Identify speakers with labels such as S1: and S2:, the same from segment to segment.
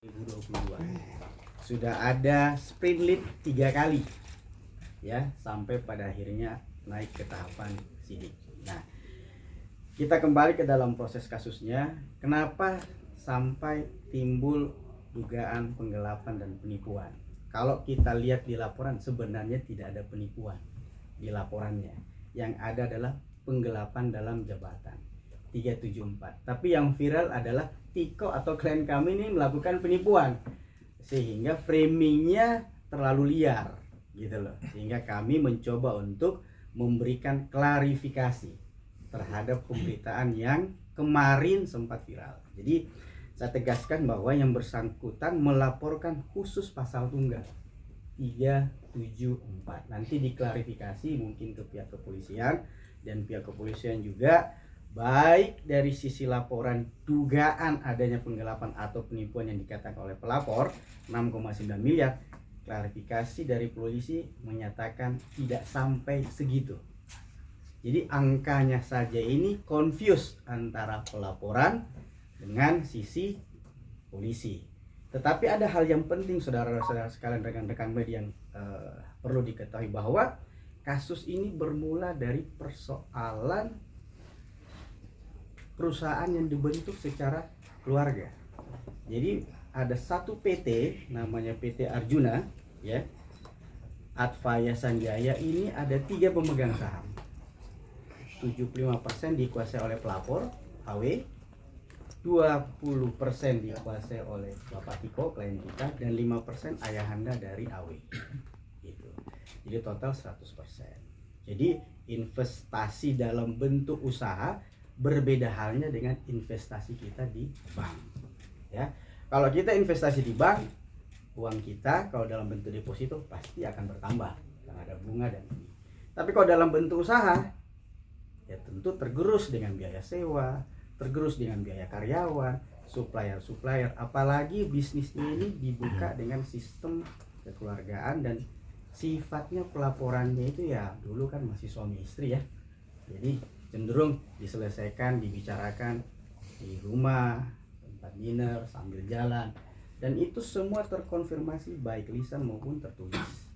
S1: 2022 sudah ada sprint lead 3 kali ya, sampai pada akhirnya naik ke tahapan sidik. Nah, kita kembali ke dalam proses kasusnya. Kenapa sampai timbul dugaan penggelapan dan penipuan? Kalau kita lihat di laporan, sebenarnya tidak ada penipuan di laporannya. Yang ada adalah penggelapan dalam jabatan 374. Tapi yang viral adalah Tiko atau klien kami ini melakukan penipuan, sehingga framingnya terlalu liar gitu loh. Sehingga kami mencoba untuk memberikan klarifikasi terhadap pemberitaan yang kemarin sempat viral. Jadi saya tegaskan bahwa yang bersangkutan melaporkan khusus pasal tunggal 374. Nanti diklarifikasi mungkin ke pihak kepolisian, dan pihak kepolisian juga baik dari sisi laporan dugaan adanya penggelapan atau penipuan yang dikatakan oleh pelapor 6,9 miliar, klarifikasi dari polisi menyatakan tidak sampai segitu. Jadi angkanya saja ini confused antara pelaporan dengan sisi polisi. Tetapi ada hal yang penting saudara-saudara sekalian, rekan-rekan media, yang perlu diketahui bahwa kasus ini bermula dari persoalan perusahaan yang dibentuk secara keluarga. Jadi ada satu PT namanya PT Arjuna ya, Advaya Sanjaya. Ini ada 3 pemegang saham. 75% dikuasai oleh pelapor AW, 20% dikuasai oleh Bapak Tiko klien kita, dan 5% ayahanda dari AW gitu. Jadi total 100%. Jadi investasi dalam bentuk usaha berbeda halnya dengan investasi kita di bank ya. Kalau kita investasi di bank, uang kita kalau dalam bentuk deposito pasti akan bertambah karena ada bunga dan ini. Tapi kalau dalam bentuk usaha, ya tentu tergerus dengan biaya sewa, tergerus dengan biaya karyawan, supplier, apalagi bisnisnya ini dibuka dengan sistem kekeluargaan dan sifatnya pelaporannya itu ya dulu kan masih suami istri ya. Jadi cenderung diselesaikan, dibicarakan di rumah, tempat dinner, sambil jalan, dan itu semua terkonfirmasi baik lisan maupun tertulis.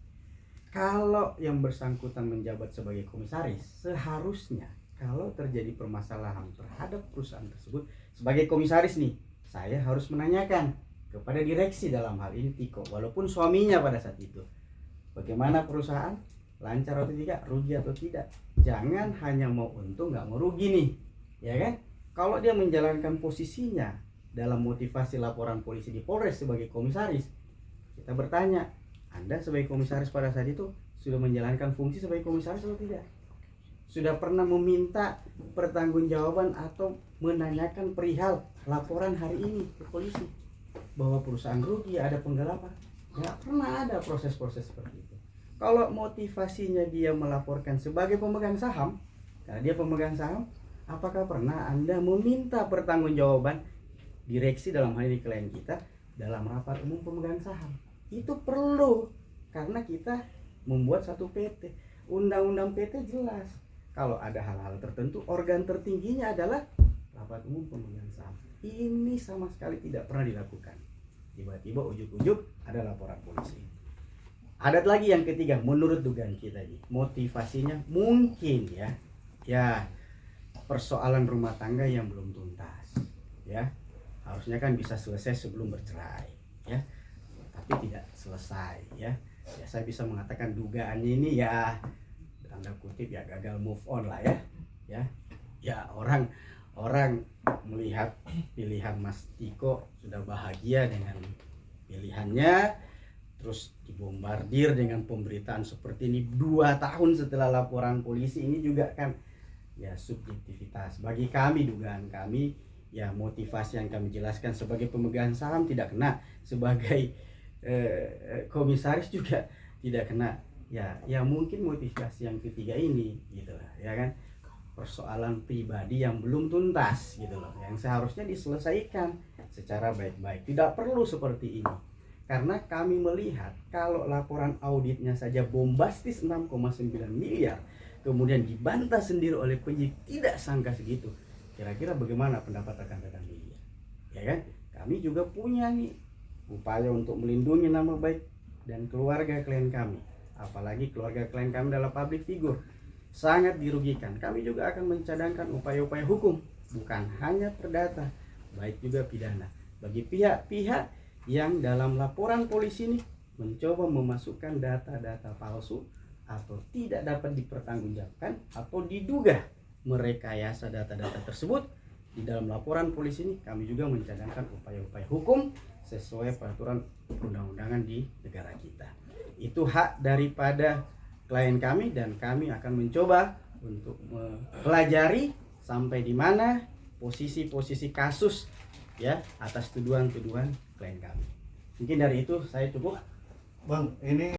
S1: Kalau yang bersangkutan menjabat sebagai komisaris, seharusnya kalau terjadi permasalahan terhadap perusahaan tersebut, sebagai komisaris nih, saya harus menanyakan kepada direksi, dalam hal ini Tiko, walaupun suaminya pada saat itu, bagaimana perusahaan, lancar atau tidak, rugi atau tidak. Jangan hanya mau untung nggak mau rugi nih, ya kan? Kalau dia menjalankan posisinya dalam motivasi laporan polisi di Polres sebagai komisaris, kita bertanya, Anda sebagai komisaris pada saat itu sudah menjalankan fungsi sebagai komisaris atau tidak? Sudah pernah meminta pertanggungjawaban atau menanyakan perihal laporan hari ini ke polisi bahwa perusahaan rugi, ada penggelapan? Nggak pernah ada proses-proses seperti itu. Kalau motivasinya dia melaporkan sebagai pemegang saham, karena dia pemegang saham, apakah pernah Anda meminta pertanggungjawaban direksi, dalam hal ini klien kita, dalam rapat umum pemegang saham? Itu perlu, karena kita membuat satu PT. Undang-undang PT jelas, kalau ada hal-hal tertentu, organ tertingginya adalah rapat umum pemegang saham. Ini sama sekali tidak pernah dilakukan. Tiba-tiba ujuk-ujuk ada laporan polisi. Ada lagi yang ketiga, menurut dugaan kita ini motivasinya mungkin ya persoalan rumah tangga yang belum tuntas ya. Harusnya kan bisa selesai sebelum bercerai ya, tapi tidak selesai ya. Ya saya bisa mengatakan dugaannya ini ya tanda kutip ya gagal move on lah ya orang melihat pilihan Mas Tiko sudah bahagia dengan pilihannya, terus dibombardir dengan pemberitaan seperti ini 2 tahun setelah laporan polisi. Ini juga kan ya subjektivitas. Bagi kami, dugaan kami ya, motivasi yang kami jelaskan sebagai pemegang saham tidak kena, sebagai komisaris juga tidak kena ya mungkin motivasi yang ketiga ini gitu lah ya kan, persoalan pribadi yang belum tuntas gitu loh, yang seharusnya diselesaikan secara baik-baik. Tidak perlu seperti ini. Karena kami melihat kalau laporan auditnya saja bombastis 6,9 miliar, kemudian dibantah sendiri oleh penyidik tidak sangka segitu. Kira-kira bagaimana pendapat rekan-rekan media? Ya kan? Kami juga punya nih upaya untuk melindungi nama baik dan keluarga klien kami. Apalagi keluarga klien kami adalah public figure, sangat dirugikan. Kami juga akan mencadangkan upaya-upaya hukum, bukan hanya perdata, baik juga pidana, bagi pihak-pihak yang dalam laporan polisi ini mencoba memasukkan data-data palsu atau tidak dapat dipertanggungjawabkan atau diduga merekayasa data-data tersebut. Di dalam laporan polisi ini kami juga mencadangkan upaya-upaya hukum sesuai peraturan perundang-undangan di negara kita. Itu hak daripada klien kami dan kami akan mencoba untuk mempelajari sampai di mana posisi-posisi kasus ya atas tuduhan-tuduhan klien kami. Mungkin dari itu saya cukup.
S2: Bang, ini